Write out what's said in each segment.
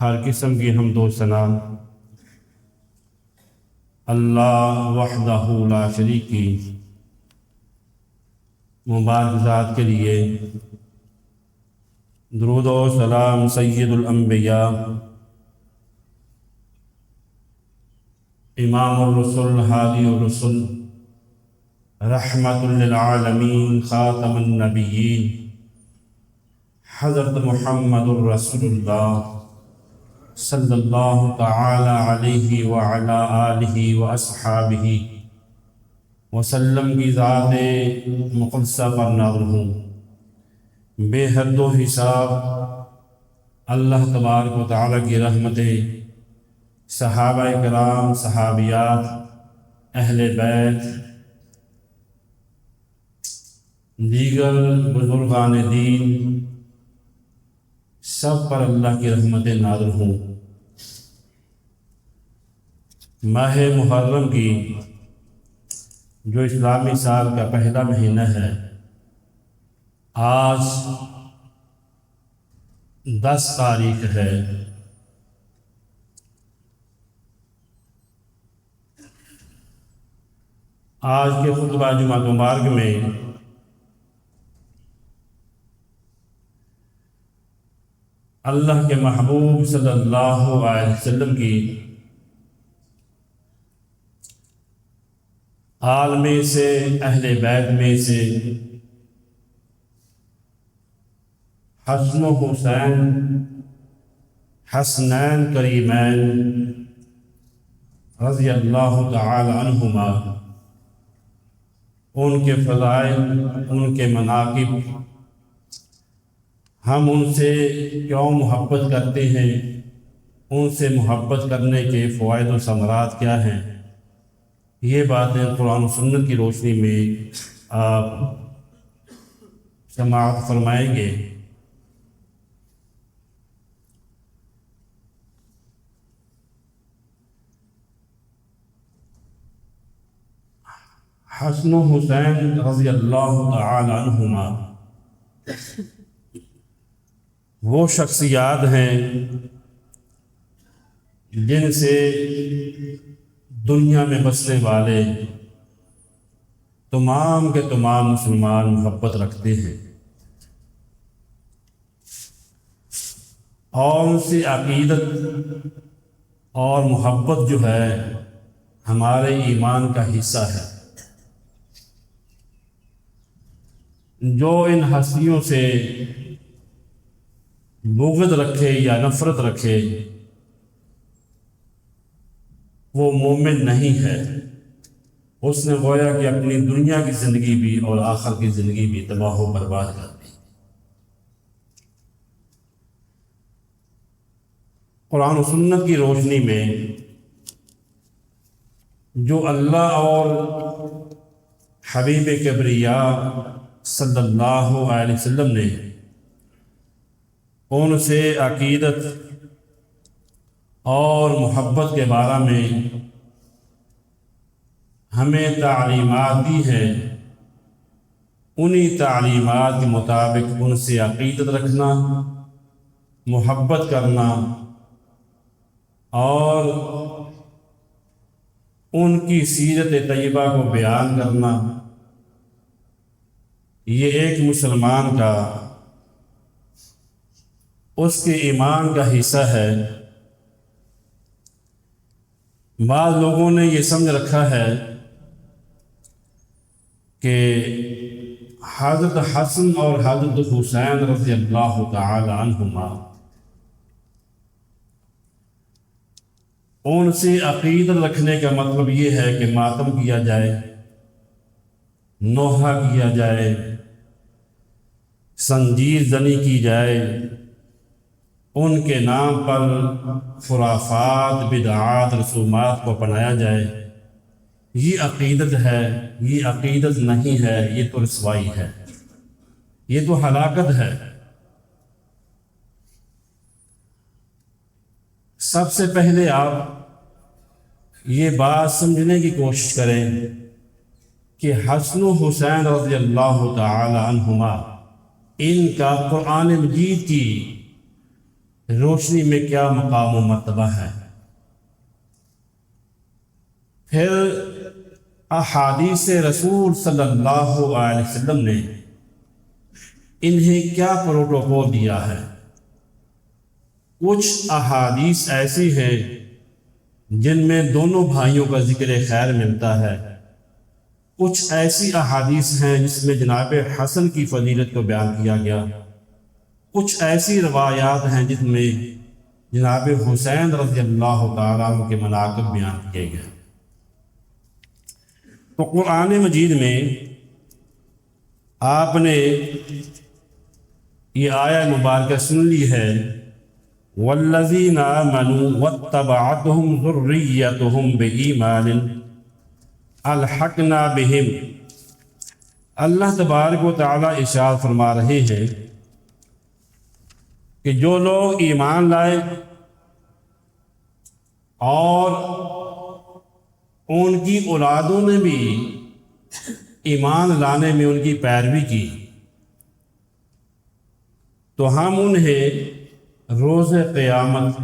ہر قسم کی حمد و ثنا اللہ وحدہ لا شریک کی مبارک ذات کے لیے، درود و سلام سید الانبیاء امام الرسل ہادی الرسل رحمت للعالمین خاتم النبیین حضرت محمد الرسول اللہ صلی اللہ تعالی علیہ وعلا آلہ واصحابہ وسلم کی ذات مقدسہ پر نازل ہوں۔ بے حد و حساب اللہ تبارک و تعالی کی رحمتیں صحابہ کرام، صحابیات، اہل بیت، دیگر بزرگان دین سب پر اللہ کی رحمتیں نازل ہوں۔ ماہ محرم کی جو اسلامی سال کا پہلا مہینہ ہے، آج 10 تاریخ ہے۔ آج کے خطبہ جمعہ مبارک میں اللہ کے محبوب صلی اللہ علیہ وسلم کی آل میں سے، اہل بیت میں سے حسن و حسین، حسنین کریمین رضی اللہ تعالی عنہما، ان کے فضائل، ان کے مناقب، ہم ان سے کیوں محبت کرتے ہیں، ان سے محبت کرنے کے فوائد و ثمرات کیا ہیں، یہ باتیں قرآن و سنت کی روشنی میں آپ سماعت فرمائیں گے۔ حسن و حسین رضی اللہ تعالی عنہما وہ شخصیات ہیں جن سے دنیا میں بسنے والے تمام کے تمام مسلمان محبت رکھتے ہیں، اور ان سے عقیدت اور محبت جو ہے ہمارے ایمان کا حصہ ہے۔ جو ان ہستیوں سے بغض رکھے یا نفرت رکھے وہ مومن نہیں ہے، اس نے گویا کہ اپنی دنیا کی زندگی بھی اور آخر کی زندگی بھی تباہ و برباد کر دی۔ قرآن و سنت کی روشنی میں جو اللہ اور حبیب کبریا صلی اللہ علیہ وسلم نے ان سے عقیدت اور محبت کے بارے میں ہمیں تعلیمات دی ہیں، انہی تعلیمات کے مطابق ان سے عقیدت رکھنا، محبت کرنا اور ان کی سیرت طیبہ کو بیان کرنا، یہ ایک مسلمان کا، اس کے ایمان کا حصہ ہے۔ بعض لوگوں نے یہ سمجھ رکھا ہے کہ حضرت حسن اور حضرت حسین رضی اللہ تعالی عنہما ان سے عقیدت رکھنے کا مطلب یہ ہے کہ ماتم کیا جائے، نوحہ کیا جائے، زنجیر زنی کی جائے، ان کے نام پر خرافات، بدعات، رسومات کو اپنایا جائے۔ یہ عقیدت ہے، یہ عقیدت نہیں ہے، یہ تو رسوائی ہے، یہ تو ہلاکت ہے۔ سب سے پہلے آپ یہ بات سمجھنے کی کوشش کریں کہ حسن و حسین رضی اللہ تعالی عنہما ان کا قرآن مجید کی روشنی میں کیا مقام و مرتبہ ہے۔ پھر احادیث رسول صلی اللہ علیہ وسلم نے انہیں کیا پروٹوکول دیا ہے۔ کچھ احادیث ایسی ہیں جن میں دونوں بھائیوں کا ذکر خیر ملتا ہے، کچھ ایسی احادیث ہیں جس میں جناب حسن کی فضیلت کو بیان کیا گیا، کچھ ایسی روایات ہیں جس میں جناب حسین رضی اللہ تعالیٰ عنہ کے مناقب بیان کیے گئے۔ تو قرآن مجید میں آپ نے یہ آیہ مبارکہ سن لی ہے، والذین آمنوا واتبعتهم ذریتهم بإیمان الحقنا بہم۔ اللہ تبارک و تعالیٰ ارشاد فرما رہے ہیں کہ جو لوگ ایمان لائے اور ان کی اولادوں نے بھی ایمان لانے میں ان کی پیروی کی تو ہم انہیں روز قیامت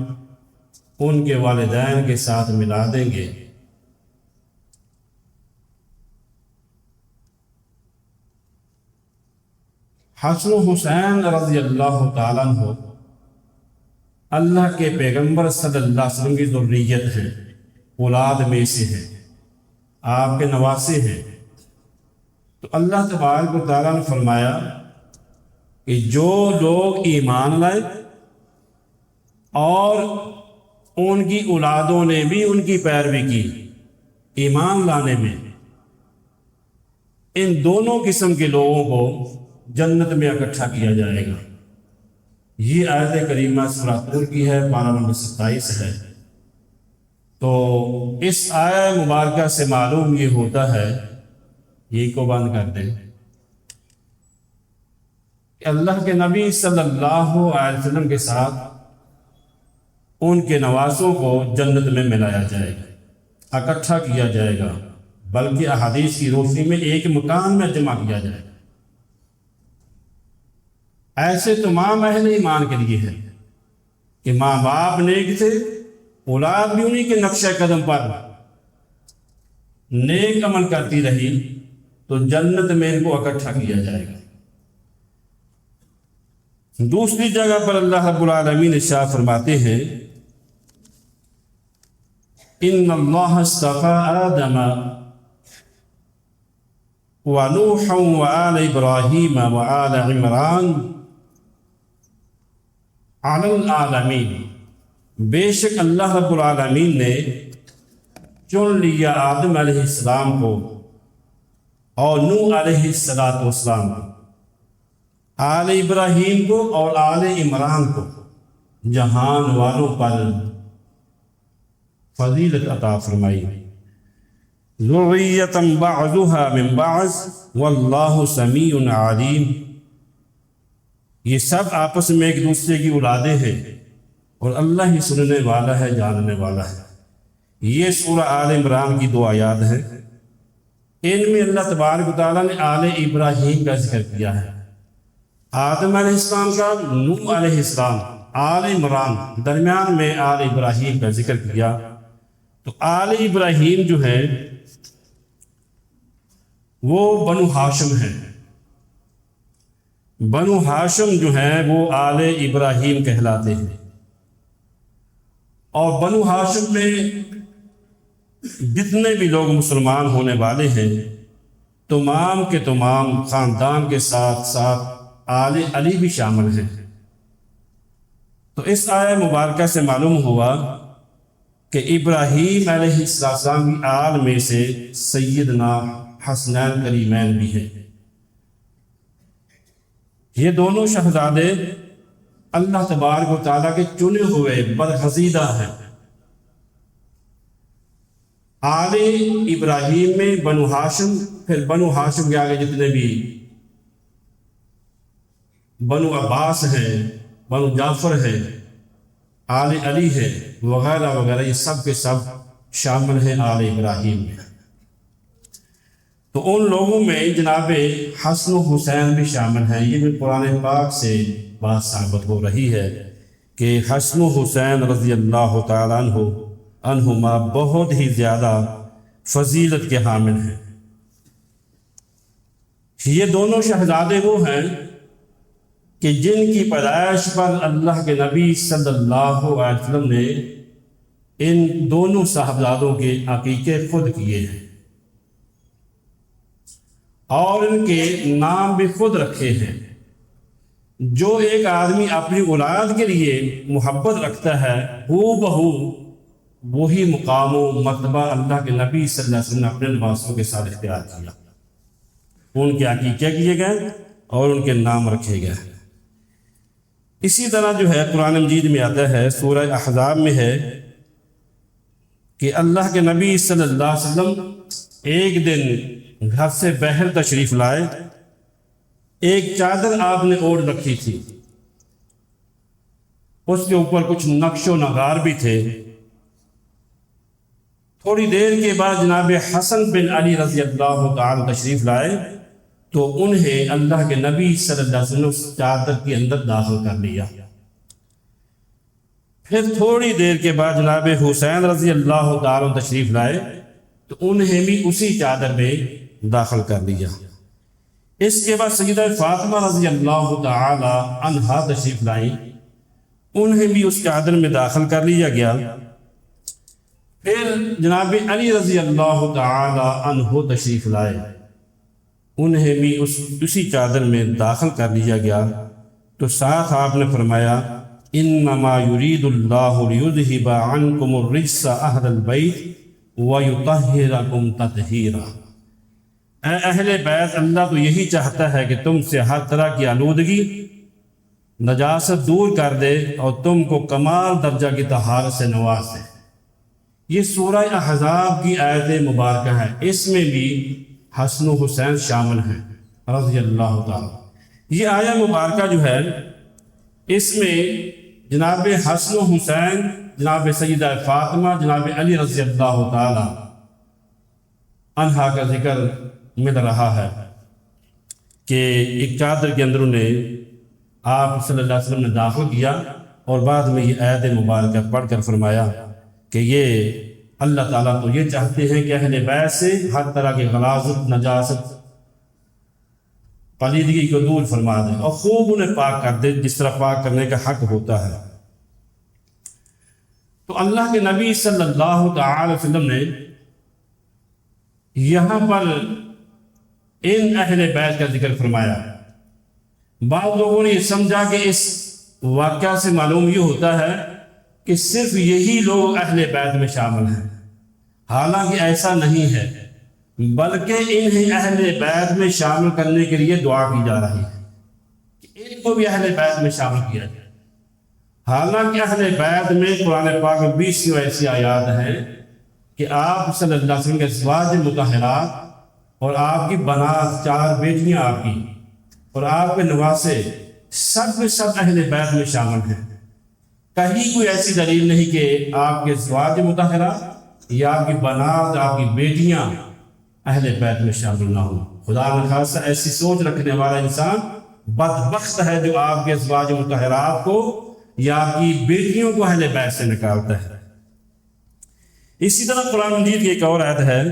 ان کے والدین کے ساتھ ملا دیں گے۔ حسن و حسین رضی اللہ تعالیٰ عنہ اللہ کے پیغمبر صلی اللہ علیہ وسلم کی ذریت ہے، اولاد میں سے ہے، آپ کے نواسے ہیں۔ تو اللہ تبارک و تعالیٰ نے فرمایا کہ جو لوگ ایمان لائے اور ان کی اولادوں نے بھی ان کی پیروی کی ایمان لانے میں، ان دونوں قسم کے لوگوں کو جنت میں اکٹھا کیا جائے گا۔ یہ آیت کریمہ سورہ طور کی ہے، پارہ نمبر 27 ہے۔ تو اس آیت مبارکہ سے معلوم یہ ہوتا ہے، یہ کو بند کر دیں، کہ اللہ کے نبی صلی اللہ علیہ وسلم کے ساتھ ان کے نواسوں کو جنت میں ملایا جائے گا، اکٹھا کیا جائے گا، بلکہ احادیث کی روشنی میں ایک مکان میں جمع کیا جائے گا۔ ایسے تمام اہل ایمان کے لیے ہے کہ ماں باپ نیک تھے، اولاد بھی انہی کے نقشہ قدم پر نیک عمل کرتی رہی تو جنت میں ان کو اکٹھا کیا جائے گا۔ دوسری جگہ پر اللہ رب العالمین ارشاد فرماتے ہیں، ان اللہ اصطفى آدم ونوحا وآل ابراہیم وآل عمران علی العالمین۔ بے شک اللہ رب العالمین نے چن لیا آدم علیہ السلام کو اور نوح علیہ السلام کو، آل ابراہیم کو اور آل عمران کو، جہان والوں پر فضیلت عطا فرمائی۔ ذریۃ بعضها من بعض واللہ سمیع علیم۔ یہ سب آپس میں ایک دوسرے کی اولادیں ہیں اور اللہ ہی سننے والا ہے، جاننے والا ہے۔ یہ سورہ آل عمران کی 2 آیات ہیں۔ ان میں اللہ تبارک و تعالیٰ نے آل ابراہیم کا ذکر کیا ہے، آدم علیہ السلام کا، نوح علیہ السلام، آل عمران، درمیان میں آل ابراہیم کا ذکر کیا۔ تو آل ابراہیم جو ہے وہ بنو ہاشم ہے، بنو ہاشم جو ہیں وہ آل ابراہیم کہلاتے ہیں۔ اور بنو ہاشم میں جتنے بھی لوگ مسلمان ہونے والے ہیں تمام کے تمام خاندان کے ساتھ ساتھ آل علی بھی شامل ہیں۔ تو اس آیہ مبارکہ سے معلوم ہوا کہ ابراہیم علیہ السلام کی آل میں سے سیدنا حسنین کریمین بھی ہیں۔ یہ دونوں شہزادے اللہ تبارک و تعالیٰ کے چنے ہوئے برگزیدہ ہیں۔ آل ابراہیم میں بنو ہاشم، پھر بنو ہاشم کے آگے جتنے بھی بنو عباس ہیں، بنو جعفر ہیں، آل علی ہے وغیرہ وغیرہ، یہ سب کے سب شامل ہیں آل ابراہیم میں۔ تو ان لوگوں میں جناب حسن و حسین بھی شامل ہیں۔ یہ بھی قرآن پاک سے بات ثابت ہو رہی ہے کہ حسن و حسین رضی اللہ تعالیٰ عنہما بہت ہی زیادہ فضیلت کے حامل ہیں۔ یہ دونوں شہزادے وہ ہیں کہ جن کی پیدائش پر اللہ کے نبی صلی اللہ علیہ وسلم نے ان دونوں صاحبزادوں کے عقیقے خود کیے ہیں اور ان کے نام بھی خود رکھے ہیں۔ جو ایک آدمی اپنی اولاد کے لیے محبت رکھتا ہے ہو بہو وہی مقام و مرتبہ اللہ کے نبی صلی اللہ علیہ وسلم نے اپنے نواسوں کے ساتھ اختیار کیا۔ ان کے عقیقے کیے گئے اور ان کے نام رکھے گئے۔ اسی طرح جو ہے قرآن مجید میں آتا ہے، سورہ احزاب میں ہے کہ اللہ کے نبی صلی اللہ علیہ وسلم ایک دن گھر سے باہر تشریف لائے، ایک چادر آپ نے اوڑھ رکھی تھی، اس کے اوپر کچھ نقش و نگار بھی تھے۔ تھوڑی دیر کے بعد جناب حسن بن علی رضی اللہ تعالی تشریف لائے تو انہیں اللہ کے نبی صلی اللہ علیہ وسلم اس چادر کے اندر داخل کر لیا۔ پھر تھوڑی دیر کے بعد جناب حسین رضی اللہ تعالی تشریف لائے تو انہیں بھی اسی چادر میں داخل کر لیا۔ اس کے بعد سیدہ فاطمہ رضی اللہ تعالی عنہا تشریف لائیں، انہیں بھی اس چادر میں داخل کر لیا گیا۔ پھر جناب علی رضی اللہ تعالی عنہ تشریف لائے، انہیں بھی اسی چادر میں داخل کر لیا گیا۔ تو ساتھ آپ نے فرمایا انما یرید اللہ لیذہب عنکم الرجس اہل البیت ویطہرکم تطہیرا۔ اے اہل بیت، اللہ تو یہی چاہتا ہے کہ تم سے ہر طرح کی آلودگی نجاست دور کر دے اور تم کو کمال درجہ کی طہارت سے نواز دے۔ یہ سورہ احزاب کی آیت مبارکہ ہے، اس میں بھی حسن و حسین شامل ہیں رضی اللہ تعالی۔ یہ آیت مبارکہ جو ہے اس میں جناب حسن و حسین، جناب سیدہ فاطمہ، جناب علی رضی اللہ تعالی عنہا کا ذکر مل رہا ہے کہ ایک چادر کے اندر انہیں آپ صلی اللہ علیہ وسلم نے داخل کیا اور بعد میں یہ آیت مبارکہ پڑھ کر فرمایا کہ یہ اللہ تعالیٰ تو یہ چاہتے ہیں کہ اہل بیت سے ہر طرح کی غلاظت، نجاست، پلیدگی کو دور فرما دے اور خوب انہیں پاک کر دے جس طرح پاک کرنے کا حق ہوتا ہے۔ تو اللہ کے نبی صلی اللہ تعالی وسلم نے یہاں پر ان اہل بیت کا ذکر فرمایا۔ بعض لوگوں نے یہ سمجھا کہ اس واقعہ سے معلوم یہ ہوتا ہے کہ صرف یہی لوگ اہل بیت میں شامل ہیں، حالانکہ ایسا نہیں ہے، بلکہ انہیں اہل بیت میں شامل کرنے کے لیے دعا کی جا رہی ہے کہ ان کو بھی اہل بیت میں شامل کیا جائے۔ حالانکہ اہل بیت میں قرآن پاک میں 20 ایسی آیات ہیں کہ آپ صلی اللہ علیہ وسلم کے ازواج مطہرات اور آپ کی بنات، 4 بیٹیاں آپ کی اور آپ کے نواسے سب کے سب اہل بیت میں شامل ہیں۔ کہیں کوئی ایسی دلیل نہیں کہ آپ کے ازواج مطہرات یا آپ کی بنات، آپ کی بیٹیاں اہل بیت میں شامل نہ ہوں۔ خدا نخواستہ ایسی سوچ رکھنے والا انسان بدبخت ہے جو آپ کے ازواج مطہرات کو یا آپ کی بیٹیوں کو اہل بیت سے نکالتا ہے۔ اسی طرح قرآن مجید کی ایک اور آیت ہے،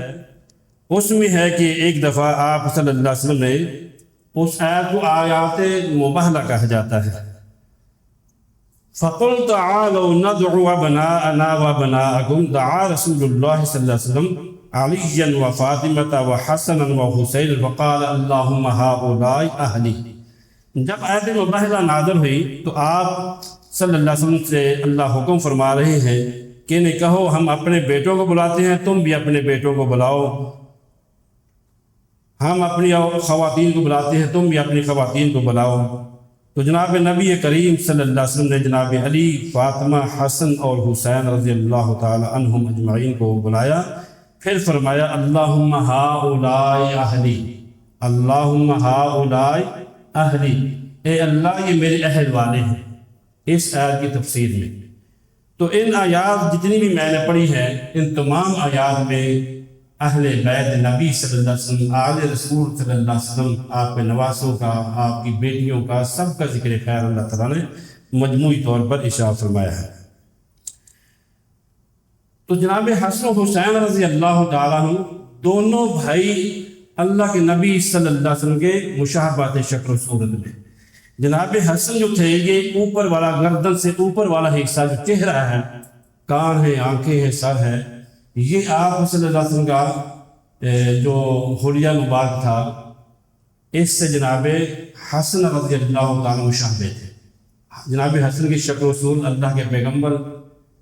اس میں ہے کہ ایک دفعہ آپ صلی اللہ علیہ وسلم نے، اس آیت کو آیات مباہلہ کہا جاتا ہے، فَقُلْ تَعَالَوْا نَدْعُ أَبْنَاءَنَا وَأَبْنَاءَكُمْ دعا رسول اللہ صلی اللہ علیہ وسلم علیًّا وفاطمة وحسنا وحسین وقال اللہم ہؤلاء اہلی۔ جب آیت مباہلہ نازل ہوئی تو آپ صلی اللہ علیہ وسلم سے اللہ حکم فرما رہے ہیں کہ انہیں کہو ہم اپنے بیٹوں کو بلاتے ہیں، تم بھی اپنے بیٹوں کو بلاؤ، ہم اپنی خواتین کو بلاتے ہیں، تم بھی اپنی خواتین کو بلاؤ۔ تو جناب نبی کریم صلی اللہ علیہ وسلم نے جناب علی، فاطمہ، حسن اور حسین رضی اللہ تعالی عنہم اجمعین کو بلایا، پھر فرمایا اللہم ہؤلاء اہلی، اللہم ہؤلاء اہلی، اے اللہ یہ میرے اہل والے ہیں، اس آیت کی تفسیر میں۔ تو ان آیات جتنی بھی میں نے پڑھی ہیں، ان تمام آیات میں اہل بیت نبی صلی اللہ علیہ وسلم، آل رسول صلی اللہ علیہ وسلم، آپ کے نواسوں کا، آپ کی بیٹیوں کا، سب کا ذکر خیر اللہ تعالیٰ نے مجموعی طور پر ارشاد فرمایا ہے۔ تو جناب حسن و حسین رضی اللہ تعالیٰ عنہ دونوں بھائی اللہ کے نبی صلی اللہ علیہ وسلم کے مشابہت شکل و صورت میں۔ جناب حسن جو تھے یہ اوپر والا گردن سے اوپر والا حصہ جو چہرہ ہے، کان ہے، آنکھیں ہیں، سر ہے، یہ آپ صلی اللہ علیہ وسلم کا جو حلیہ مبارک تھا اس سے جناب حسن رضی اللہ تعالیٰ مشابہ تھے۔ جناب حسن کی شکل و صورت اللہ کے پیغمبر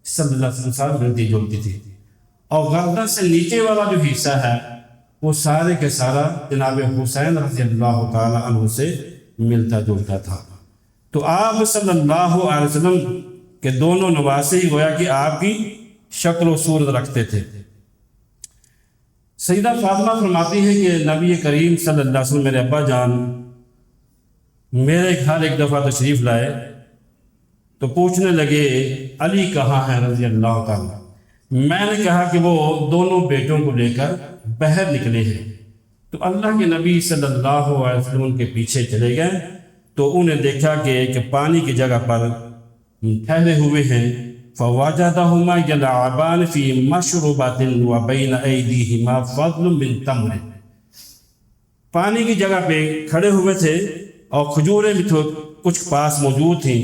صلی اللہ علیہ وسلم سے ملتی جلتی تھی، اور گردن سے نیچے والا جو حصہ ہے وہ سارے کے سارا جناب حسین رضی اللہ تعالیٰ عنہ سے ملتا جلتا تھا۔ تو آپ صلی اللہ علیہ وسلم کے دونوں نواسے ہی گویا کہ آپ کی شکل و صورت رکھتے تھے۔ سیدہ فاطمہ فرماتی ہے کہ نبی کریم صلی اللہ علیہ وسلم میرے ابا جان میرے گھر ایک دفعہ تشریف لائے تو پوچھنے لگے علی کہاں ہے رضی اللہ تعالیٰ۔ میں نے کہا کہ وہ دونوں بیٹوں کو لے کر باہر نکلے ہیں۔ تو اللہ کے نبی صلی اللہ علیہ وسلم ان کے پیچھے چلے گئے تو انہیں دیکھا کہ پانی کی جگہ پر ٹھہرے ہوئے ہیں۔ فَوَجَدَهُمَا يَلْعَبَانِ فِي مَشْرُبَةٍ وَبَيْنَ أَيْدِيهِمَا فَضْلٌ مِّن تَمْرٍ، پانی کی جگہ پہ کھڑے ہوئے تھے اور کھجوریں بھی کچھ پاس موجود تھیں۔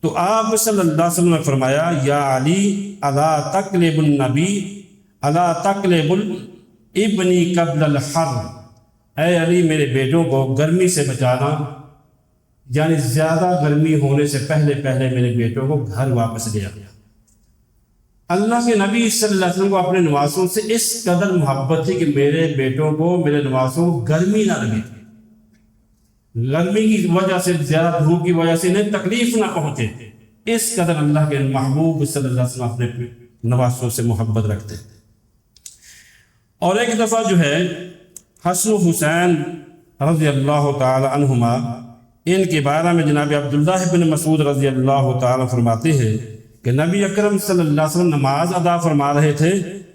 تو آپ صلی اللہ علیہ وسلم نے فرمایا یا علی الا تقلب النبی الا تقلب ابنی قبل الحر، اے علی میرے بیٹوں کو گرمی سے بچانا، یعنی زیادہ گرمی ہونے سے پہلے پہلے میرے بیٹوں کو گھر واپس لے آیا۔ اللہ کے نبی صلی اللہ علیہ وسلم کو اپنے نواسوں سے اس قدر محبت تھی کہ میرے بیٹوں کو، میرے نواسوں کو گرمی نہ لگے، گرمی کی وجہ سے، زیادہ دھوپ کی وجہ سے انہیں تکلیف نہ پہنچے۔ اس قدر اللہ کے محبوب صلی اللہ علیہ وسلم اپنے نواسوں سے محبت رکھتے۔ اور ایک دفعہ جو ہے حسن و حسین رضی اللہ تعالی عنہما، ان کے بارے میں جناب عبداللہ بن مسعود رضی اللہ تعالی فرماتے ہیں کہ نبی اکرم صلی اللہ علیہ وسلم نماز ادا فرما رہے تھے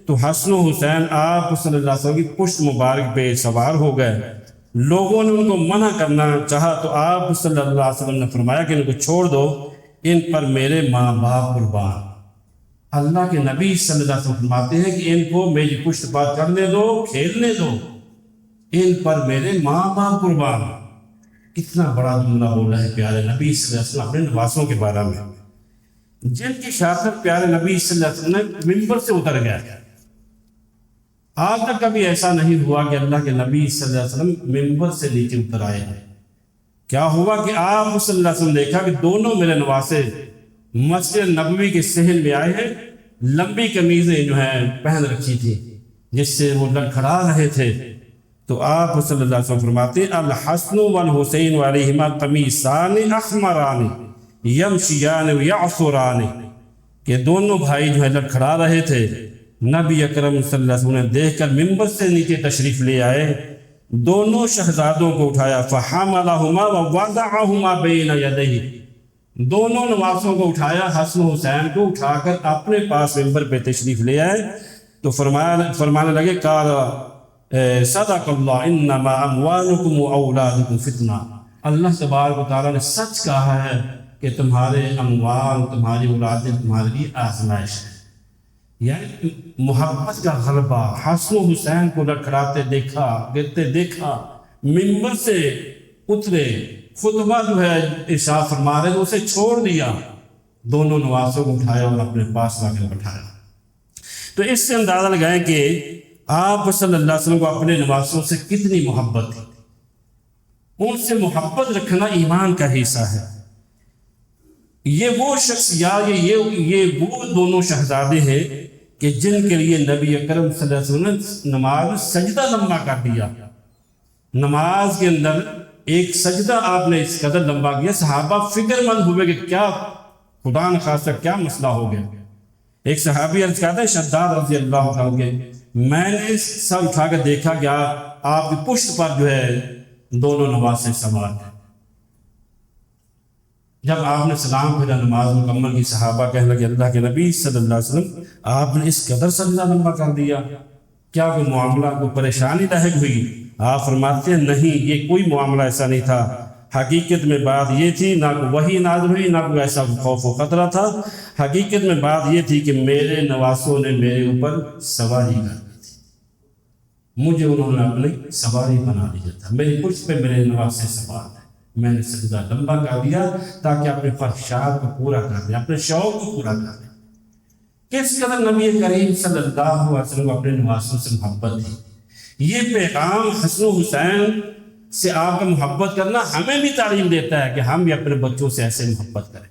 تو حسن و حسین آپ صلی اللہ علیہ وسلم کی پشت مبارک پہ سوار ہو گئے۔ لوگوں نے ان کو منع کرنا چاہا تو آپ صلی اللہ علیہ وسلم نے فرمایا کہ ان کو چھوڑ دو، ان پر میرے ماں باپ قربان۔ اللہ کے نبی صلی اللہ علیہ وسلم فرماتے ہیں کہ ان کو میری پشت پر چڑھنے دو، کھیلنے دو، ان پر میرے ماں باپ قربان۔ کتنا بڑا جملہ بول رہے ہیں پیارے نبی صلی اللہ علیہ وسلم اپنے نواسوں کے بارے میں، جن کی شہادت پیارے نبی صلی اللہ علیہ وسلم نے منبر سے اتر گیا۔ آج تک کبھی ایسا نہیں ہوا کہ اللہ کے نبی صلی اللہ علیہ وسلم منبر سے نیچے اتر آئے ہیں۔ کیا ہوا کہ آپ صلی اللہ علیہ وسلم دیکھا کہ دونوں میرے نواسے مسجد نبوی کے صحن میں آئے ہیں، لمبی قمیضیں جو ہیں پہن رکھی تھی جس سے وہ لڑکھڑا رہے تھے۔ تو آپ صلی اللہ علیہ وسلم فرماتے الحسن والحسین علیہما قمیصان احمران یمشیان ویعصران، کہ دونوں بھائی جو ہے لڑکھڑا رہے تھے۔ نبی اکرم صلی اللہ علیہ وسلم نے دیکھ کر منبر سے نیچے تشریف لے آئے، دونوں شہزادوں کو اٹھایا، فحملہما ووضعہما بین یدیہ، دونوں نواسوں کو اٹھایا، حسن و حسین کو اٹھا کر اپنے پاس منبر پہ تشریف لے آئے تو فرمانے لگے قال صدق اللہ انما اموالکم و اولادکم فتنہ، اللہ تبارک و تعالیٰ نے سچ کہا ہے کہ تمہارے اموال، تمہاری اولادیں تمہارے لیے آزمائش ہے۔ یعنی محبت کا غلبہ، حسن و حسین کو لڑکھڑاتے دیکھا، گرتے دیکھا، منبر سے اترے، خطبہ جو ہے ارشاد فرما رہے تو اسے چھوڑ دیا، دونوں نواسوں کو اٹھایا اور اپنے پاس لا کر بٹھایا۔ تو اس سے اندازہ لگائیں کہ آپ صلی اللہ علیہ وسلم کو اپنے نواسوں سے کتنی محبت تھی۔ ان سے محبت رکھنا ایمان کا حصہ ہے۔ یہ وہ شخصیات، یہ وہ دونوں شہزادے ہیں کہ جن کے لیے نبی اکرم صلی اللہ علیہ وسلم نے نماز میں سجدہ لمبا کر دیا۔ نماز کے اندر ایک سجدہ آپ نے اس قدر لمبا کیا، صحابہ فکر مند ہوئے کہ کیا خدا نخواستہ کیا مسئلہ ہو گیا۔ ایک صحابی عرض کرتا ہے شداد رضی اللہ عنہ کے، میں نے سر اٹھا کر دیکھا کہ آپ کی پشت پر جو ہے دونوں نواسے سوار ہیں۔ جب آپ نے سلام پھیرا، نماز مکمل کی، صحابہ کہنے لگے اللہ کے نبی صلی اللہ علیہ وسلم آپ نے اس قدر سجدہ لمبا کر دیا، کیا کوئی معاملہ، کوئی پریشانی لاحق ہوئی؟ آپ فرماتے ہیں نہیں، یہ کوئی معاملہ ایسا نہیں تھا، حقیقت میں بات یہ تھی، نہ کوئی وحی نازل ہوئی، نہ کوئی ایسا خوف و خطرہ تھا، حقیقت میں بات یہ تھی کہ میرے نواسوں نے میرے اوپر سواری کر دی تھی، مجھے انہوں نے اپنی سواری بنا لیا تھا، میری پشت پہ میرے نواسے سوار ہیں، میں نے سجدہ لمبا کر دیا تاکہ اپنے خواہشات کو پورا کر دیں، اپنے شوق کو پورا کر دیں۔ کس قدر نبی کریم صلی اللہ علیہ وسلم کو اپنے نواسوں سے محبت تھی۔ یہ پیغام حسن و حسین سے آپ کا محبت کرنا ہمیں بھی تعلیم دیتا ہے کہ ہم بھی اپنے بچوں سے ایسے محبت کریں،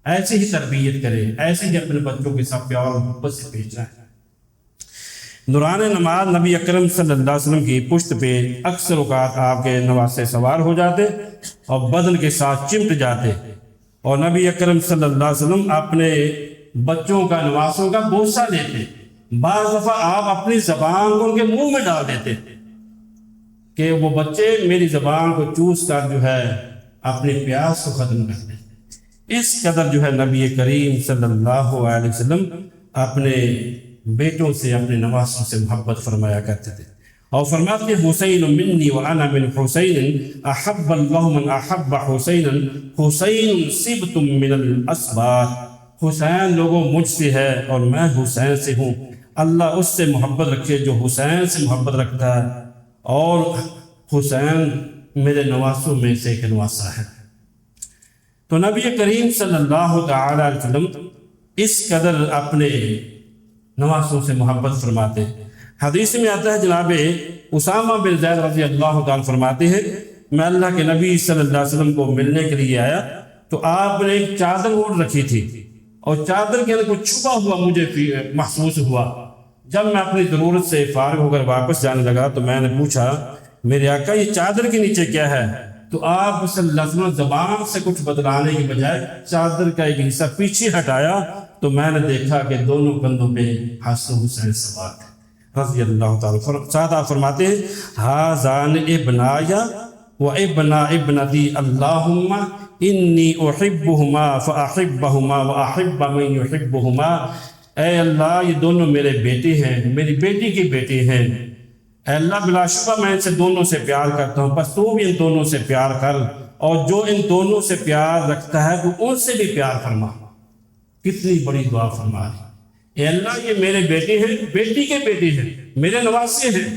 ایسے ہی تربیت کریں، ایسے ہی اپنے بچوں کے ساتھ پیار اور محبت سے پیش جائیں۔ دوران نماز نبی اکرم صلی اللہ علیہ وسلم کی پشت پہ اکثر اوقات آپ کے نواسے سوار ہو جاتے اور بدن کے ساتھ چمٹ جاتے، اور نبی اکرم صلی اللہ علیہ وسلم اپنے بچوں کا نواسوں کا بوسہ لیتے، بعض دفعہ آپ اپنی زبان کو ان کے منہ میں ڈال دیتے کہ وہ بچے میری زبان کو چوس کر جو ہے اپنے پیاس کو ختم کر دیں۔ اس قدر جو ہے نبی کریم صلی اللہ علیہ وسلم اپنے بیٹوں سے، اپنے نواسوں سے محبت فرمایا کرتے تھے، اور فرماتے حسین منی وانا من حسین احب اللہ من احب حسینا حسین صبت من الاسباط، حسین لوگوں مجھ سے ہے اور میں حسین سے ہوں، اللہ اس سے محبت رکھے جو حسین سے محبت رکھتا ہے، اور حسین میرے نواسوں میں سے ایک نواسا ہے۔ تو نبی کریم صلی اللہ تعالی علیہ وسلم اس قدر اپنے نواسوں سے محبت فرماتے۔ حدیث میں آتا ہے جناب اسامہ بن زید رضی اللہ تعالیٰ فرماتے ہیں میں اللہ کے نبی صلی اللہ علیہ وسلم کو ملنے کے لیے آیا تو آپ نے ایک چادر اوڑھ رکھی تھی، اور چادر کے اندر کچھ چھپا ہوا مجھے محسوس ہوا۔ جب میں اپنی ضرورت سے فارغ ہو کر واپس جانے لگا تو میں نے پوچھا میرے آقا یہ چادر کے نیچے کیا ہے؟ تو آپ صلی اللہ علیہ وسلم زبان سے کچھ بتلانے کی بجائے چادر کا ایک حصہ پیچھے ہٹایا تو میں نے دیکھا کہ دونوں کندھوں پہ حسن حسین سوار تھے رضی اللہ تعالیٰ۔ ساتھ آپ فرماتے ہیں ہذان ابنایا و ابنا ابنتی اللہم انی احبہما فاحبہما واحب من یحبہما، اے اللہ یہ دونوں میرے بیٹے ہیں، میری بیٹی کی بیٹے ہیں، اے اللہ بلا شبہ میں ان سے دونوں سے پیار کرتا ہوں، بس تو بھی ان دونوں سے پیار کر، اور جو ان دونوں سے پیار رکھتا ہے تو ان سے بھی پیار فرما۔ کتنی بڑی دعا فرما رہی، اے اللہ یہ میرے بیٹے ہیں، بیٹی کے بیٹے ہیں، میرے نواسے ہیں،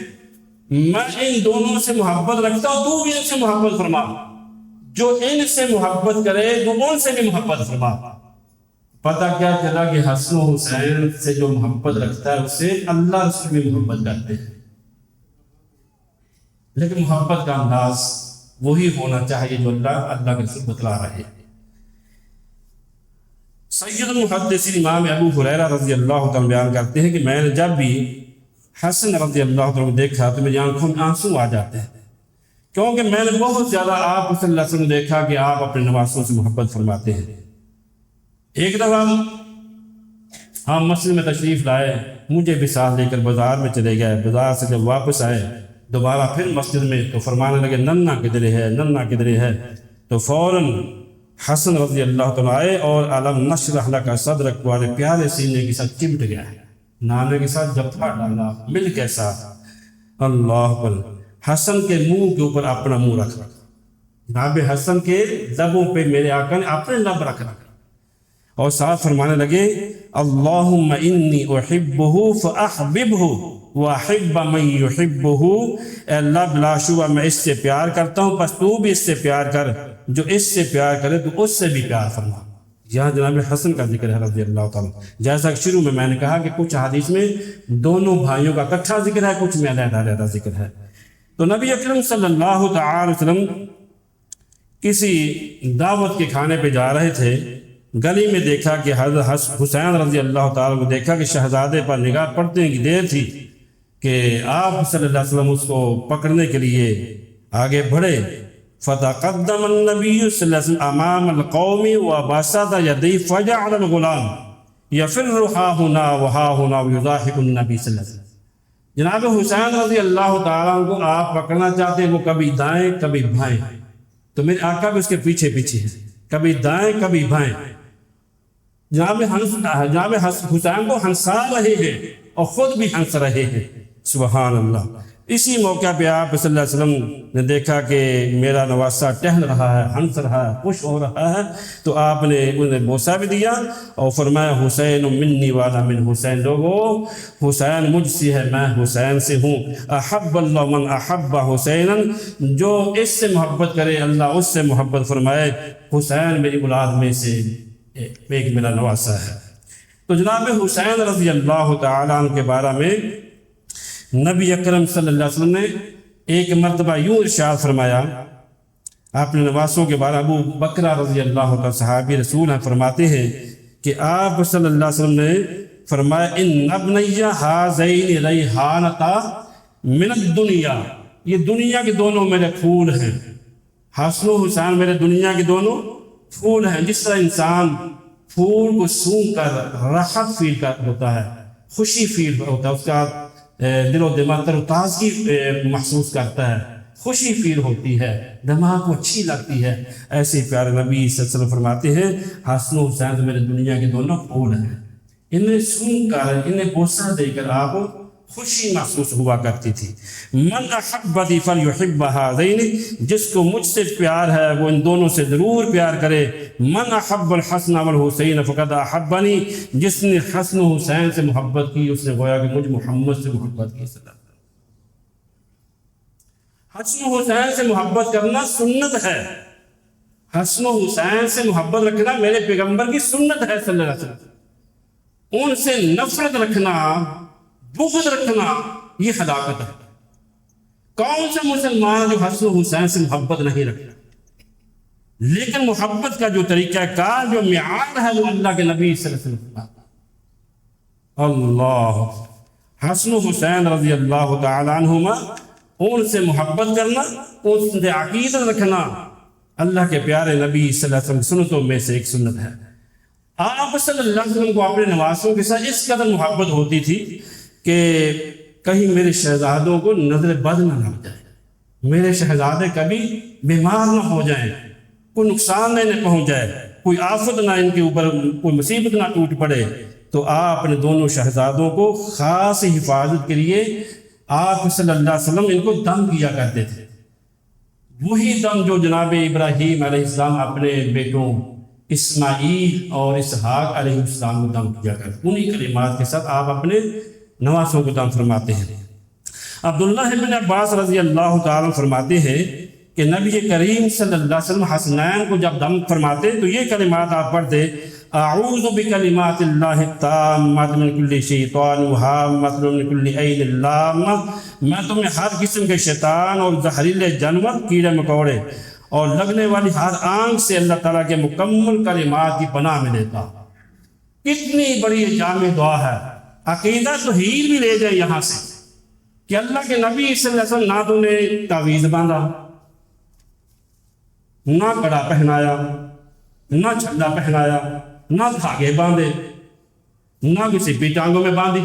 میں ان دونوں سے محبت رکھتا ہوں، تو بھی ان سے محبت فرما، جو ان سے محبت کرے تو ان سے بھی محبت فرما۔ پتہ کیا چلا کہ حسن و حسین سے جو محبت رکھتا ہے اسے اللہ رسول بھی محبت کرتے ہیں، لیکن محبت کا انداز وہی ہونا چاہیے جو اللہ کے رسول بتلا رہے ہیں۔ سید المحدثین امام ابو ہریرہ رضی اللہ تعالیٰ بیان کرتے ہیں کہ میں نے جب بھی حسن رضی اللہ تعالیٰ کو دیکھا تو میری آنکھوں میں آنسو آ جاتے ہیں، کیونکہ میں نے بہت زیادہ آپ صلی اللہ علیہ وسلم دیکھا کہ آپ اپنے نواسوں سے محبت فرماتے ہیں۔ ایک دفعہ ہم مسجد میں تشریف لائے، مجھے بھی ساتھ لے کر بازار میں چلے گئے، بازار سے جب واپس آئے دوبارہ پھر مسجد میں تو فرمانے لگے ننا کدھر ہے، ننا کدھر ہے، تو فوراً حسن رضی اللہ تعالیٰ آئے اور علم نشرح لک صدرک والے پیارے سینے کے ساتھ چمٹ گیا، نانے کے ساتھ جپا ڈالا مل کے ساتھ، اللہ پر حسن کے منہ کے اوپر اپنا منہ رکھ رکھا، جناب حسن کے لبوں پہ میرے آقا نے اپنے لب رکھ رکھا، اور ساتھ فرمانے لگے اللہم انی احبہ فاحببہ واحب من یحبہ، اے اللہ بلا شبہ میں اس سے پیار کرتا ہوں، بس تو بھی اس سے پیار کر، جو اس سے پیار کرے تو اس سے بھی پیار فرما۔ یہاں جناب حسن کا ذکر ہے رضی اللہ تعالیٰ، جیسا کہ شروع میں نے کہا کہ کچھ حدیث میں دونوں بھائیوں کا اکٹھا ذکر ہے، کچھ میں علیحدہ علیحدہ ذکر ہے۔ تو نبی اکرم صلی اللہ تعالی وسلم کسی دعوت کے کھانے پہ جا رہے تھے، گلی میں دیکھا کہ حضرت حسین رضی اللہ تعالیٰ کو دیکھا کہ شہزادے پر نگاہ پڑنے کی دیر تھی کہ آپ صلی اللہ علیہ وسلم اس کو پکڑنے کے لیے آگے بڑھے، فتقدم النبی صلی اللہ علیہ وسلم امام القوم وبسط یدیہ فجعل الغلام یفر ہا ہنا وہا ہنا ویضاحک النبی صلی اللہ علیہ وسلم۔ جناب حسین رضی اللہ تعالیٰ کو آپ پکڑنا چاہتے ہیں، وہ کبھی دائیں کبھی بھائیں، تو میرے آقا بھی اس کے پیچھے پیچھے ہیں، کبھی دائیں کبھی بھائیں۔ جناب حسین کو ہنسا رہے ہیں اور خود بھی ہنس رہے ہیں، سبحان اللہ۔ اسی موقع پہ آپ صلی اللہ علیہ وسلم نے دیکھا کہ میرا نواسہ ٹہل رہا ہے، ہنس رہا ہے، خوش ہو رہا ہے، تو آپ نے انہیں بوسہ بھی دیا اور فرمایا حسین منی والا من حسین، لوگو حسین مجھ سے ہے، میں حسین سے ہوں، احب اللہ من احب حسینا، جو اس سے محبت کرے اللہ اس سے محبت فرمائے، حسین میری اولاد میں سے ایک میرا نواسہ ہے۔ تو جناب حسین رضی اللہ تعالیٰ عنہ کے بارے میں نبی اکرم صلی اللہ علیہ وسلم نے ایک مرتبہ یوں ارشاد فرمایا، آپ نے نواسوں کے بارے ابو بکرہ رضی اللہ عنہ صحابی رسول ہیں فرماتے ہیں کہ آپ صلی اللہ علیہ وسلم نے فرمایا ان ابنی ہذین ریحانتا من الدنیا، یہ دنیا کے دونوں میرے پھول ہیں، حسن و حسین میرے دنیا کے دونوں پھول ہیں۔ جس طرح انسان پھول کو سونگھ کر راحت فیل کر ہوتا ہے، خوشی فیل ہوتا ہے، اس کا دل و دماغ تر و تازگی محسوس کرتا ہے، خوشی فیل ہوتی ہے، دماغ کو اچھی لگتی ہے، ایسے پیارے نبی صلی اللہ علیہ وسلم فرماتے ہیں حسن و حسین میرے دنیا کے دونوں پھول ہیں، انہیں سون کر انہیں بوسہ دے کر آپ خوشی محسوس ہوا کرتی تھی۔ من احبنی فلیحب ہذین، جس کو مجھ سے پیار ہے وہ ان دونوں سے ضرور پیار کرے۔ من احب الحسن والحسین فقد احبنی، جس نے حسن و حسین سے محبت کی اس نے گویا کہ مجھ محمد سے محبت کی صلی اللہ علیہ وسلم۔ حسن و حسین سے محبت کرنا سنت ہے، حسن و حسین سے محبت رکھنا میرے پیغمبر کی سنت ہے صلی اللہ علیہ وسلم۔ ان سے نفرت رکھنا، بغض رکھنا یہ ہلاکت ہے۔ کون سا مسلمان جو حسن و حسین سے محبت نہیں رکھتا؟ لیکن محبت کا جو طریقہ کار، جو معیار ہے وہ اللہ کے نبی صلی اللہ علیہ وسلم۔ اللہ حسن و حسین رضی اللہ تعالیٰ عنہما، ان سے محبت کرنا، ان سے عقیدت رکھنا اللہ کے پیارے نبی صلی اللہ علیہ وسلم سنتوں میں سے ایک سنت ہے۔ آپ صلی اللہ علیہ وسلم کو اپنے نواسوں کے ساتھ اس قدر محبت ہوتی تھی کہ کہیں میرے شہزادوں کو نظر بد نہ لگ جائے، میرے شہزادے کبھی بیمار نہ ہو جائیں، کوئی نقصان نہ پہنچ جائے، کوئی آفت نہ ان کے اوپر، کوئی مصیبت نہ ٹوٹ پڑے، تو آپ اپنے دونوں شہزادوں کو خاص حفاظت کے لیے آپ صلی اللہ علیہ وسلم ان کو دم کیا کرتے تھے۔ وہی دم جو جناب ابراہیم علیہ السلام اپنے بیٹوں اسماعیل اور اسحاق علیہ السلام کو دم کیا کرتے، انہی کلمات کے ساتھ آپ اپنے نواسوں کو دم فرماتے ہیں۔ عبداللہ بن عباس رضی اللہ تعالیٰ فرماتے ہیں کہ نبی کریم صلی اللہ علیہ وسلم حسنین کو جب دم فرماتے تو یہ کلمات آپ پڑھتے، اعوذ بکلمات اللہ التامات من کل شیطان وہامۃ من کل عین لامہ، میں تمہیں ہر قسم کے شیطان اور زہریلے جانور، کیڑے مکوڑے اور لگنے والی ہر آنکھ سے اللہ تعالیٰ کے مکمل کلمات کی پناہ میں دیتا ہوں۔ کتنی بڑی جامع دعا ہے، عقیدہ توحید بھی لے جائے یہاں سے کہ اللہ کے نبی صلی اللہ علیہ وسلم نہ تو نے تعویذ باندھا، نہ کڑا پہنایا، نہ چھلا پہنایا، نہ دھاگے باندھے، نہ کسی پیٹانگوں میں باندھی،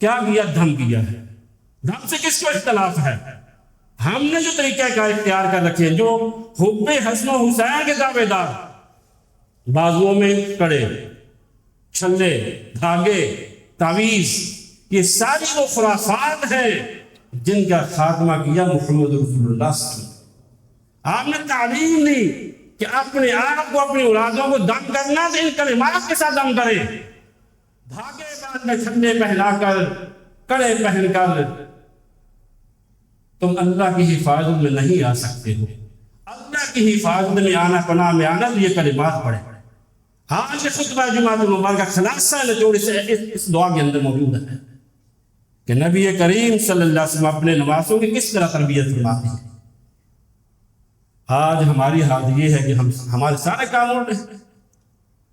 کیا کیا؟ دھم کیا ہے۔ دھم سے کس کو اختلاف ہے؟ ہم نے جو طریقہ کار اختیار کر رکھے، جو حب حسن و حسین کے دعوے دار، بازوؤں میں کڑے، چھلے، دھاگے، تعویذ، یہ ساری وہ خرافات ہیں جن کا خاتمہ کیا محمد رسول اللہ صلی اللہ علیہ وسلم۔ آپ نے تعلیم دی کہ اپنے آپ کو، اپنی اولادوں کو دم کرنا تو ان کلمات کے ساتھ دم کریں، دھاگے باندھ میں، چھلے پہنا کر، کڑے پہن کر تم اللہ کی حفاظت میں نہیں آ سکتے ہو۔ اللہ کی حفاظت میں آنا، پناہ میں آنا، تو یہ کلمات پڑھیں۔ آج کے خطبہ جمعۃ المبارکہ کا خلاصہ نچوڑ اس دعا کے اندر موجود ہے کہ نبی کریم صلی اللہ علیہ وسلم اپنے نواسوں کی کس طرح تربیت فرماتے ہیں۔ آج ہماری حالت یہ ہے کہ ہمارے سارے کام الٹ ہیں۔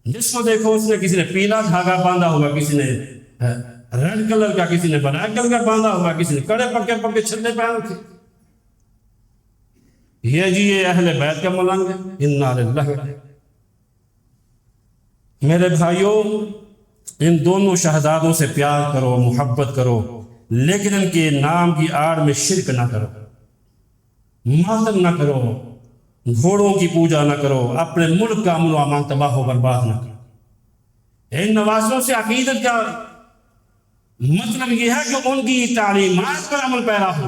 جس کو دیکھو اس نے، کسی نے پیلا دھاگا باندھا ہوگا، کسی نے ریڈ کلر کا، کسی نے بلیک کلر کا باندھا ہوگا، کسی نے کڑے پکے پکے چھلے پہن رکھے۔ یہ جی یہ اہل بیت کا ملنگ ہے، انا للہ۔ میرے بھائیوں، ان دونوں شہزادوں سے پیار کرو، محبت کرو، لیکن ان کے نام کی آڑ میں شرک نہ کرو، ماتم نہ کرو، گھوڑوں کی پوجا نہ کرو، اپنے ملک کا امن و امان تباہ و برباد نہ کرو۔ ان نواسوں سے عقیدت کا مطلب یہ ہے کہ ان کی تعلیمات پر عمل پیرا ہو۔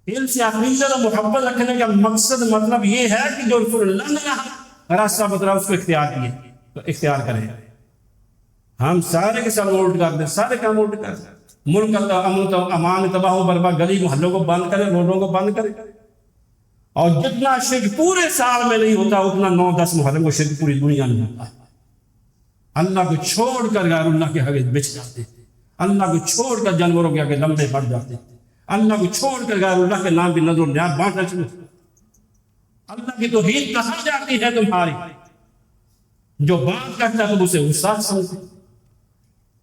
ان سے عقیدت و محبت رکھنے کا مقصد مطلب یہ ہے کہ جو رسول اللہ نے راستہ بتلا اس کو اختیار کریں۔ ہم سارے کے ساتھ الٹ کر دیں، سارے کام الٹ کر دیں، ملک کا امن و امان تباہ و برباد، گلی محلوں کو بند کریں، روڈوں کو بند کریں، اور جتنا شرک پورے سال میں نہیں ہوتا اتنا 9-10 محرم کو شرک پوری دنیا میں ہوتا ہے۔ اللہ کو چھوڑ کر غیر اللہ کے آگے بچ جاتے ہیں، اللہ کو چھوڑ کر جانوروں کے آگے لمبے بڑھ جاتے ہیں، اللہ کو چھوڑ کر غیر اللہ کے نام بھی نظر و نیاز بانٹنا شروع، اللہ کی توحید کہاں جاتی ہے تمہاری؟ جو بات کرتا ہے تم اسے استاد سمجھتے،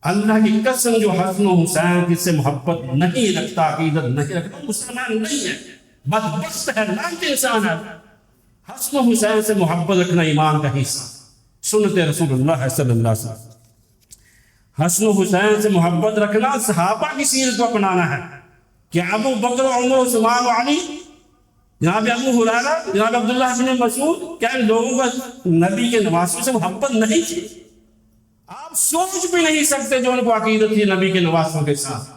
اللہ کی قسم جو حسن و حسین کس سے محبت نہیں رکھتا، عقیدت نہیں رکھتا، مسلمان نہیں ہے، بدبخت ہے، لعنتی انسان ہے۔ حسن و حسین سے محبت رکھنا ایمان کا حصہ، سنت رسول اللہ صلی اللہ علیہ وسلم۔ حسن و حسین سے محبت رکھنا صحابہ کی سیرت کو اپنانا ہے کہ ابو بکر، عمر، عثمان و علی، جناب ابو ہریرہ، جناب عبداللہ بن مسعود، کیا ان لوگوں کا نبی کے نواسوں سے محبت نہیں تھی؟ آپ سوچ بھی نہیں سکتے جو ان کو عقیدت تھی نبی کے نواسوں کے ساتھ۔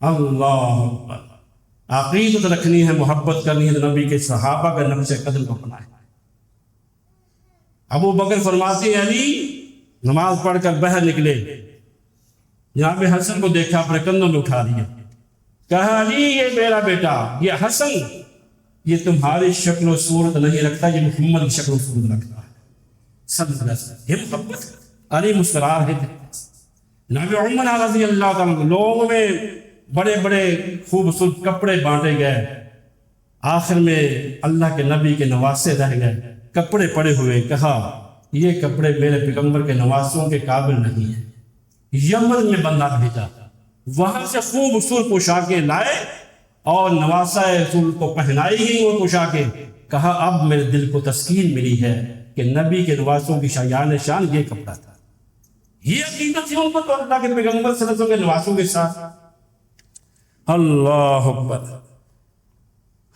اللہ اکبر، عقیدت رکھنی ہے، محبت کرنی ہے تو نبی کے صحابہ کا نقش قدم کو اپنائیں۔ ابو بکر فرماتے ہیں علی نماز پڑھ کر باہر نکلے، جناب حسن کو دیکھا، اپنے کندھوں میں اٹھا لیا، کہا علی یہ میرا بیٹا، یہ حسن، یہ تمہاری شکل و صورت نہیں رکھتا، یہ محمد کی شکل و صورت رکھتا ہے صلی اللہ علیہ وسلم۔ یہ محبت۔ علی مسکرا رہے تھے۔ جناب عمر رضی اللہ تعالیٰ، لوگوں میں بڑے بڑے خوبصورت کپڑے بانٹے گئے، آخر میں اللہ کے نبی کے نواسے رہ گئے، کپڑے پڑے ہوئے، کہا یہ کپڑے میرے پیغمبر کے نواسوں کے قابل نہیں ہیں۔ یمن میں بندہ بھیجا، وہاں سے خوبصورت پوشاکیں لائے اور نواسہ رسول کو پہنائی گئی وہ پوشاکیں، کہا اب میرے دل کو تسکین ملی ہے کہ نبی کے نواسوں کی شایان شان یہ کپڑا تھا۔ یہ عقیدت تھی ان کو تو اللہ کے پیغمبر صلی اللہ علیہ وسلم کے نواسوں کے ساتھ۔ اللہ اکبر۔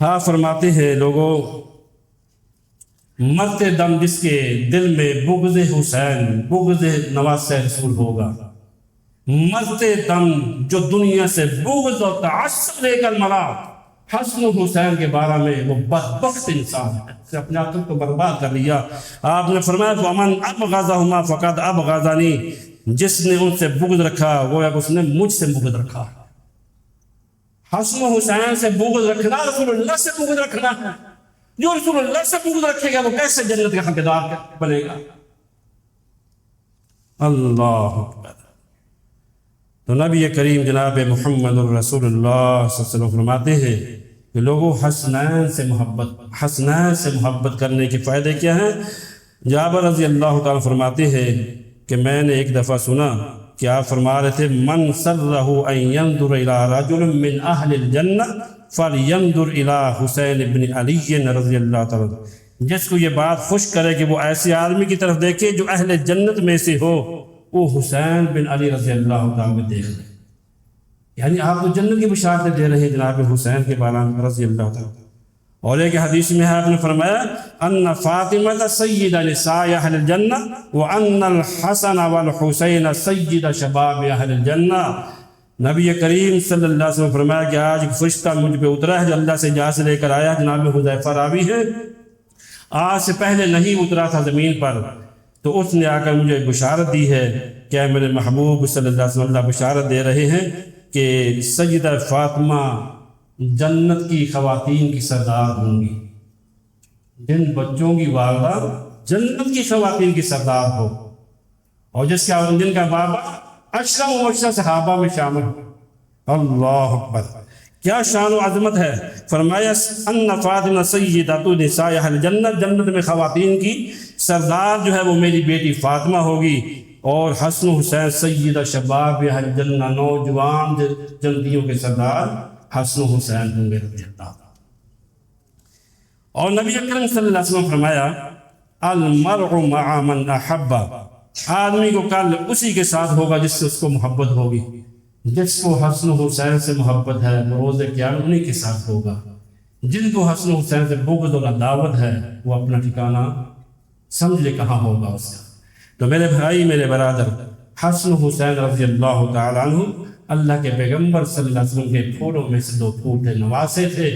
ہاں فرماتے ہیں لوگوں، مرتے دم جس کے دل میں بغض حسین، بغض نواسہ رسول ہوگا، مرتے دم جو دنیا سے بغض اور تعصب لے کر مرا حسن و حسین کے بارے میں، وہ بدبخت انسان ہے، اسے اپنے آپ کو برباد کر لیا۔ آپ نے فرمایا وَمَنْ أَبْغَضَهُمَا فَقَدْ أَبْغَضَنِي، جس نے ان سے بغض رکھا گویا کہ اس نے مجھ سے بغض رکھا۔ حسن و حسین سے بغض رکھنا رسول اللہ سے بغض رکھنا ہے۔ جو رسول اللہ سے بغض رکھے گا وہ کیسے جنت کا حقدار بنے گا؟ اللہ اکبر۔ تو نبی کریم جناب محمد رسول اللہ صلی اللہ علیہ وسلم فرماتے ہیں کہ لوگوں حسنین سے محبت کرنے کے فائدے کیا ہیں؟ جابر رضی اللہ تعالیٰ فرماتے ہیں کہ میں نے ایک دفعہ سنا کہ آپ فرما رہے تھے من سرہ ان ينظر الى رجل من اہل الجنہ فلینظر الى حسین بن علی رضی اللہ تعالیٰ، جس کو یہ بات خوش کرے کہ وہ ایسے آدمی کی طرف دیکھے جو اہل جنت میں سے ہو، وہ حسین بن علی رضی اللہ تعالیٰ میں دیکھ لیں۔ یعنی آپ کو جنت کی بشارتیں دے رہے ہیں جناب حسین کے بارے میں رضی اللہ تعالیٰ۔ اور ایک حدیث میں آپ نے فرمایا ان فاطمہ سید نساء اہل الجنہ وان الحسن والحسین سید شباب اہل الجنہ۔ نبی کریم صلی اللہ علیہ وسلم فرمایا کہ آج ایک فرشتہ مجھ پہ اترا ہے جو اللہ سے اجازت لے کر آیا، جناب حذیفہ راوی ہے، آج سے پہلے نہیں اترا تھا زمین پر، تو اس نے آ کر مجھے بشارت دی ہے کہ اے میرے محبوب صلی اللہ علیہ وسلم، اللہ بشارت دے رہے ہیں کہ سیدہ فاطمہ جنت کی خواتین کی سردار ہوں گی، جن بچوں کی والدہ جنت کی خواتین کی سردار ہو، اور جس کا جن کا بابا اشرف و مبشرہ صحابہ میں شامل ہو۔ اللہ اکبر، کیا شان و عظمت ہے۔ فرمایا ان فاطمہ سیدۃ نساء اہل جنت، جنت میں خواتین کی سردار جو ہے وہ میری بیٹی فاطمہ ہوگی، اور حسن و حسین سیدہ شباب اہل جنہ، نوجوان جنتیوں کے سردار حسن و حسین ہوں گے رضی اللہ۔ اور نبی اکرم صلی اللہ علیہ وسلم فرمایا المرء مع من احب، آدمی کو کل اسی کے ساتھ ہوگا جس سے اس کو محبت ہوگی۔ جس کو حسن و حسین سے محبت ہے وہ روز قیامت انہی کے ساتھ ہوگا، جن کو حسن و حسین سے بغض اور عداوت ہے وہ اپنا ٹھکانہ سمجھ لے کہاں ہوگا اس کا۔ تو میرے بھائی، میرے برادر، حسن حسین رضی اللہ تعالیٰ عنہ اللہ کے پیغمبر صلی اللہ علیہ وسلم کے پھولوں میں سے 2 پھول تھے، نواسے تھے۔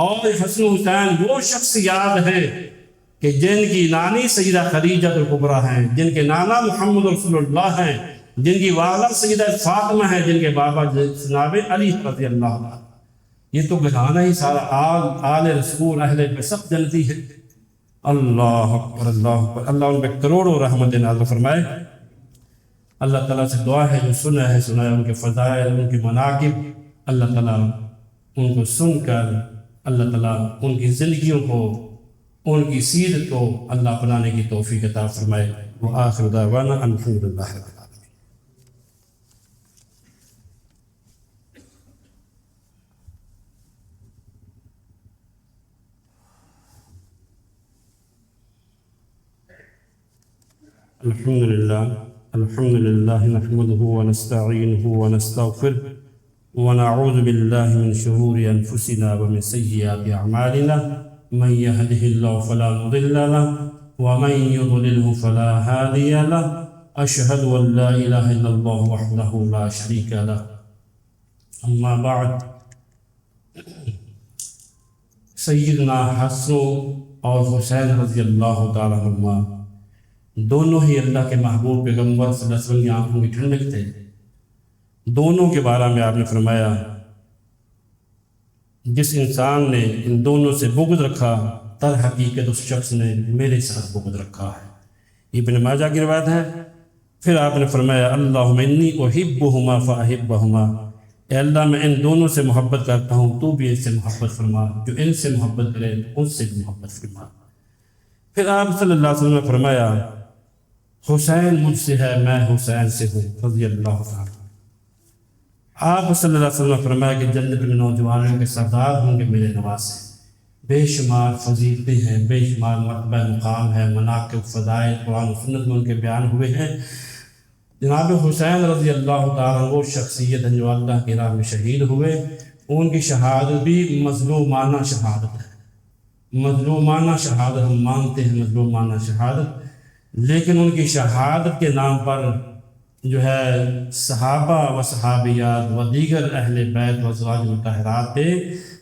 اور حسن حسین وہ شخصیات ہیں کہ جن کی نانی سیدہ خدیجہ الکبریٰ ہیں، جن کے نانا محمد رسول اللہ ہیں، جن کی والدہ سیدہ فاطمہ ہیں، جن کے بابا جناب علی رضی اللہ عنہ۔ یہ تو گھرانہ ہی سارا آل رسول اہل بیت سب جنتی ہے۔ اللہ اکبر، اللہ اکبر۔ اللہ ان پہ کروڑوں رحمت نازل فرمائے۔ اللہ تعالیٰ سے دعا ہے جو سنا ہے ان کے فضائل، ان کے مناقب، اللہ تعالیٰ ان کو سن کر اللہ تعالیٰ ان کی زندگیوں کو، ان کی سیرت کو اللہ اپنانے کی توفیق عطا فرمائے۔ وآخر دعوانا ان الحمد للہ رب العالمین۔ الحمد لله نحمده ونستعينه ونستغفره ونعوذ بالله من شرور أنفسنا ومن سيئات أعمالنا، من يهده الله فلا مضل له ومن يضلله فلا هادي له، أشهد أن لا إله إلا الله وحده لا شريك له، أما بعد۔ سیدنا حسن اور حسین رضی اللہ تعالیٰ عنہما دونوں ہی اللہ کے محبوب پیغمبر صلی اللہ علیہ وسلم کی آنکھوں کی ٹھنڈک تھے۔ دونوں کے بارے میں آپ نے فرمایا جس انسان نے ان دونوں سے بغض رکھا در حقیقت اس شخص نے میرے ساتھ بغض رکھا ہے۔ ابن ماجہ کی روایت ہے۔ پھر آپ نے فرمایا اللہم انی احبہما فاحبہما، اے اللہ میں ان دونوں سے محبت کرتا ہوں، تو بھی ان سے محبت فرما، جو ان سے محبت کرے ان سے بھی محبت فرما۔ پھر آپ صلی اللہ علیہ وسلم نے فرمایا حسین مجھ سے ہے، میں حسین سے ہوں رضی اللہ عنہ۔ آپ صلی اللہ علیہ وسلم نے فرمایا کہ جنت میں نوجوانوں کے سردار ہوں گے میرے نواسے، بے شمار فضیلتیں ہیں، بے شمار مرتبہ مقام ہے، مناقب فضائل قرآن و سنت میں ان کے بیان ہوئے ہیں۔ جناب حسین رضی اللہ تعالیٰ وہ شخصیت ہیں جو اللہ کی راہ میں شہید ہوئے، ان کی شہادت بھی مظلومانہ شہادت ہے۔ مظلومانہ شہادت ہم مانتے ہیں، مظلومانہ شہادت، لیکن ان کی شہادت کے نام پر جو ہے صحابہ و صحابیات و دیگر اہل بیت و ازواج مطہرات پہ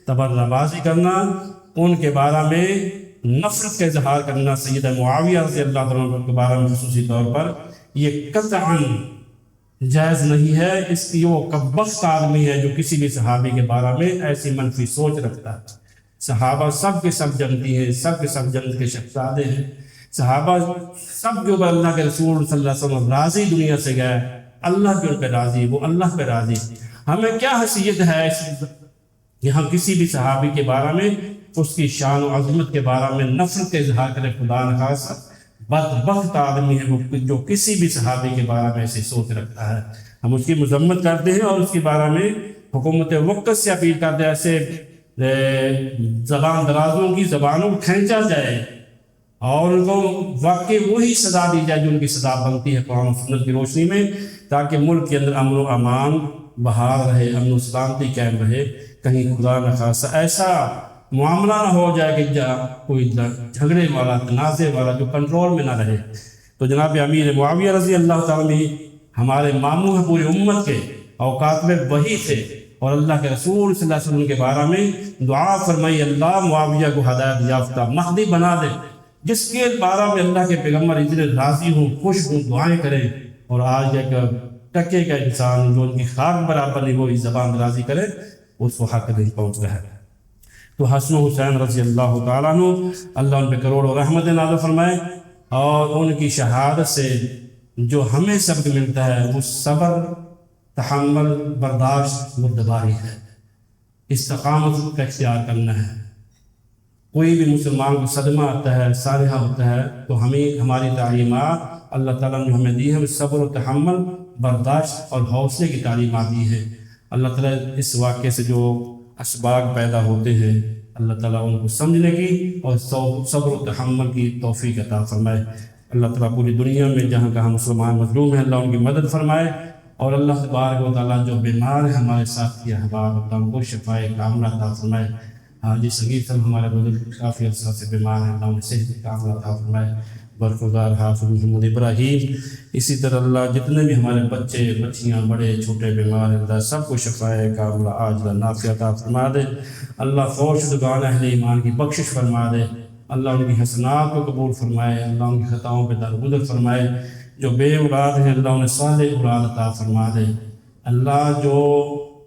تبربازی کرنا، ان کے بارے میں نفرت کا اظہار کرنا، سیدہ معاویہ رضی اللہ عنہ کے بارے میں خصوصی طور پر یہ قطعاً جائز نہیں ہے۔ اس کی وہ کمبخت آدمی ہے جو کسی بھی صحابی کے بارے میں ایسی منفی سوچ رکھتا ہے۔ صحابہ سب کے سب جنتی ہیں، سب کے سب جنت کے شہزادے ہیں، صحابہ سب کے اوپر اللہ کے رسول صلی اللہ علیہ وسلم راضی دنیا سے گئے، اللہ کے ان پہ راضی، وہ اللہ پہ راضی۔ ہمیں کیا حیثیت ہے کہ ہم کسی بھی صحابی کے بارے میں، اس کی شان و عظمت کے بارے میں نفرت کا اظہار کریں؟ خدا نخواستہ بدبخت آدمی ہے وہ جو کسی بھی صحابی کے بارے میں ایسی سوچ رکھتا ہے۔ ہم اس کی مذمت کرتے ہیں اور اس کے بارے میں حکومت وقت سے اپیل کرتے ہیں ایسے زبان درازوں کی زبانوں کو کھینچا جائے اور ان کو واقعی وہی سزا دی جائے جو ان کی سزا بنتی ہے قرآن و سنت کی روشنی میں، تاکہ ملک کے اندر امن و امان بحال رہے، امن و سلامتی قائم رہے۔ کہیں خدا نخواستہ ایسا معاملہ نہ ہو جائے کہ جہاں کوئی جھگڑے والا، تنازع والا جو کنٹرول میں نہ رہے۔ تو جناب امیر معاویہ رضی اللہ تعالیٰ عنہ ہمارے ماموں ہیں پوری امت کے، اوقات میں وہی تھے، اور اللہ کے رسول صلی اللہ علیہ وسلم کے بارے میں دعا فرمائی اللہ معاویہ کو ہدایت یافتہ مہدی بنا دے، جس کے بارے میں اللہ کے پیغمبر اتنے راضی ہوں، خوش ہوں، دعائیں کریں۔ اور آج ایک ٹکے کا انسان جو ان کی خاک برابر نہیں وہ زبان درازی کرے، اس کو حق نہیں پہنچ رہا ہے۔ تو حسن حسین رضی اللہ تعالیٰ عنہ اللہ ان پہ کروڑوں رحمت نازل فرمائے، اور ان کی شہادت سے جو ہمیں سبق ملتا ہے وہ صبر، تحمل، برداشت، مردباری ہے، استقامت کا اختیار کرنا ہے۔ کوئی بھی مسلمان کو صدمہ آتا ہے، صالحہ ہوتا ہے، تو ہماری تعلیمات اللہ تعالیٰ نے ہمیں دی ہے، صبر و تحمل، برداشت اور حوصلے کی تعلیمات دی ہے۔ اللہ تعالیٰ اس واقعے سے جو اسباق پیدا ہوتے ہیں اللہ تعالیٰ ان کو سمجھنے کی اور صبر و تحمل کی توفیق عطا فرمائے۔ اللہ تعالیٰ پوری دنیا میں جہاں کہاں مسلمان مظلوم ہیں اللہ ان کی مدد فرمائے، اور اللہ تبارک و تعالیٰ جو بیمار ہیں ہمارے ساتھ کے احباب اللہ ان کو شفائے کاملہ عطا فرمائے۔ حاجی صغیر صاحب ہمارے بزرگ کافی عرصہ سے بیمار ہیں، اللہ انہیں صحت کاملہ عطا فرمائے۔ برخوردار حافظ محمد ابراہیم. اسی طرح اللہ جتنے بھی ہمارے بچے بچیاں بڑے چھوٹے بیمار ہیں اللہ سب کو شفائے کاملہ عاجلہ نافعہ عطا فرما دے. اللہ فوش شدگان اہل ایمان کی بخشش فرما دے. اللہ ان کی حسنات کو قبول فرمائے. اللہ ان کی خطاؤں پہ درگزر فرمائے. جو بے اولاد ہیں اللہ انہیں صالح اولاد عطا فرما دے. اللہ جو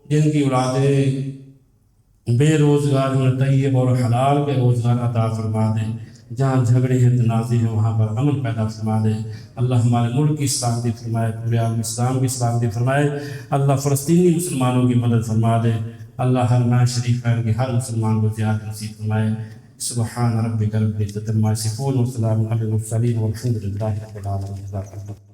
جن کی اولادیں بے روزگار ہیں طیب اور حلال کے روزگار عطا فرما دے. جہاں جھگڑے ہیں تنازع ہیں وہاں پر امن پیدا فرما دے. اللہ ہمارے ملک کی اصلاح دی فرمائے. پورے عالم اسلام کی اصلاح دی فرمائے. اللہ فلسطینی مسلمانوں کی مدد فرما دے. اللہ حرمین شریف کے ہر مسلمان کو زیادہ نصیب فرمائے. سبحان ربک رب العزۃ عما یصفون وسلام علی المرسلین والحمد للہ رب العالمین.